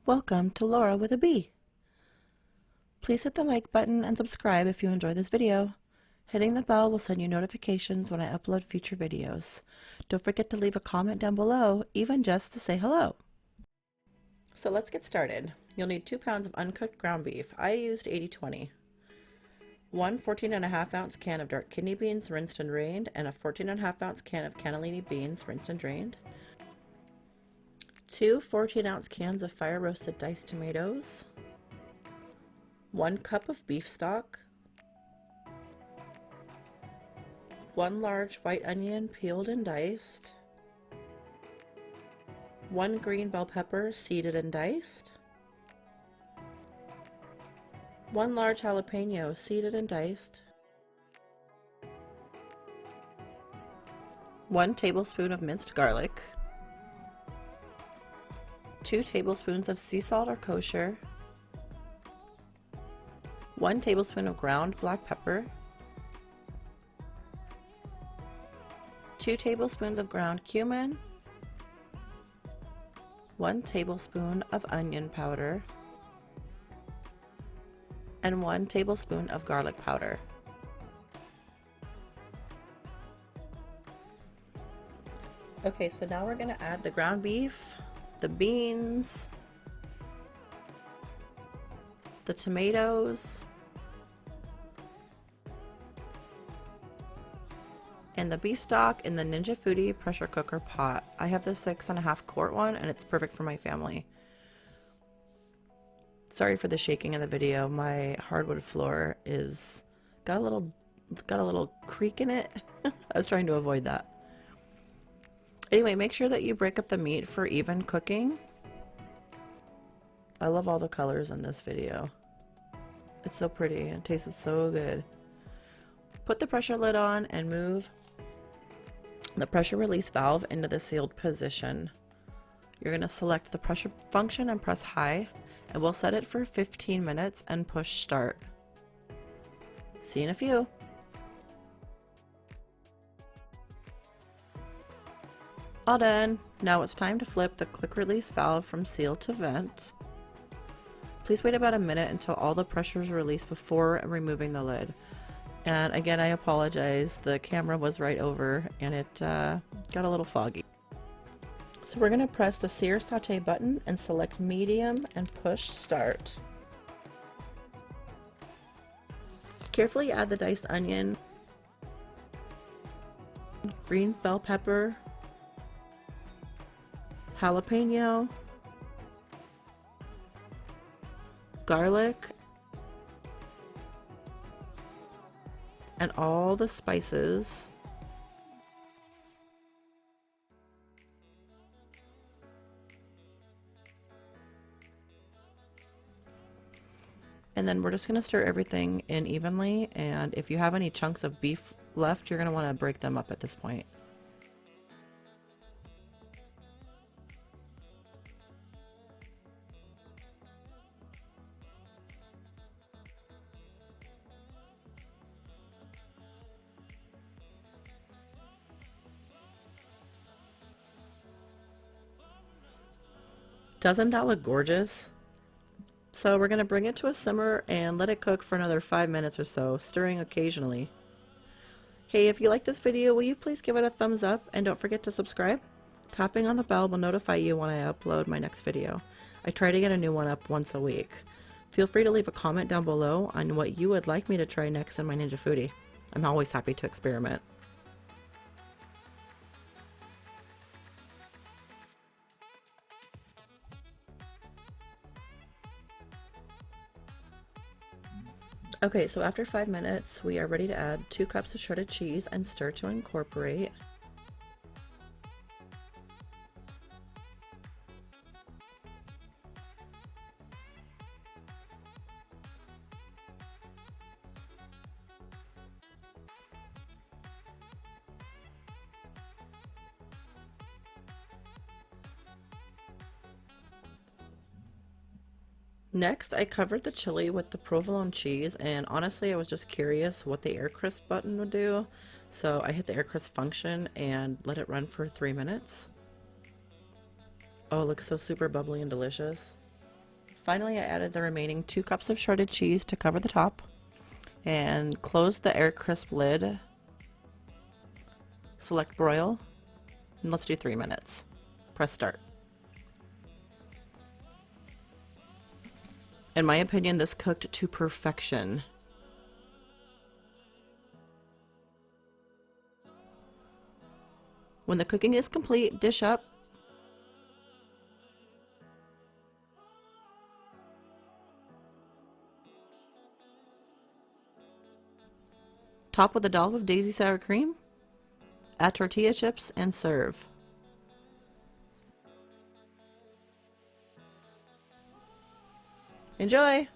Welcome to Laura with a B. Please hit the like button and subscribe if you enjoy this video. Hitting the bell will send you notifications when I upload future videos. Don't forget to leave a comment down below, even just to say hello. So let's get started. You'll need 2 pounds of uncooked ground beef. I used 80/20. One 14.5 ounce can of dark kidney beans rinsed and drained, and a 14.5 ounce can of cannellini beans rinsed and drained. 2 14-ounce cans of fire roasted diced tomatoes. 1 cup of beef stock. 1 large white onion peeled and diced. 1 green bell pepper seeded and diced. 1 large jalapeno seeded and diced. 1 tablespoon of minced garlic. 2 tablespoons of sea salt or kosher. 1 tablespoon of ground black pepper. 2 tablespoons of ground cumin. 1 tablespoon of onion powder. And 1 tablespoon of garlic powder. Okay, so now we're going to add the ground beef, the beans, the tomatoes, and the beef stock in the Ninja Foodi pressure cooker pot. I have the 6.5 quart one and it's perfect for my family. Sorry for the shaking in the video. My hardwood floor is got a little creak in it. I was trying to avoid that. Anyway, make sure that you break up the meat for even cooking. I love all the colors in this video. It's so pretty and it tasted so good. Put the pressure lid on and move the pressure release valve into the sealed position. You're going to select the pressure function and press high, and we'll set it for 15 minutes and push start. See you in a few. All done. Now it's time to flip the quick release valve from seal to vent. Please wait about a minute until all the pressure is released before removing the lid. And again, I apologize. The camera was right over and it got a little foggy. So we're going to press the sear saute button and select medium and push start. Carefully add the diced onion, green bell pepper, jalapeno, garlic, and all the spices. And then we're just going to stir everything in evenly, and if you have any chunks of beef left, you're going to want to break them up at this point. Doesn't that look gorgeous? So we're going to bring it to a simmer and let it cook for another 5 minutes or so, stirring occasionally. Hey, if you like this video, will you please give it a thumbs up and don't forget to subscribe? Tapping on the bell will notify you when I upload my next video. I try to get a new one up once a week. Feel free to leave a comment down below on what you would like me to try next in my Ninja Foodi. I'm always happy to experiment. Okay, so after 5 minutes, we are ready to add 2 cups of shredded cheese and stir to incorporate. Next, I covered the chili with the provolone cheese, and honestly I was just curious what the air crisp button would do, so I hit the air crisp function and let it run for 3 minutes. Oh, it looks so super bubbly and delicious. Finally, I added the remaining 2 cups of shredded cheese to cover the top and close the air crisp lid. Select broil, and let's do 3 minutes. Press start. In my opinion, this cooked to perfection. When the cooking is complete, dish up. Top with a dollop of daisy sour cream. Add tortilla chips and serve. Enjoy!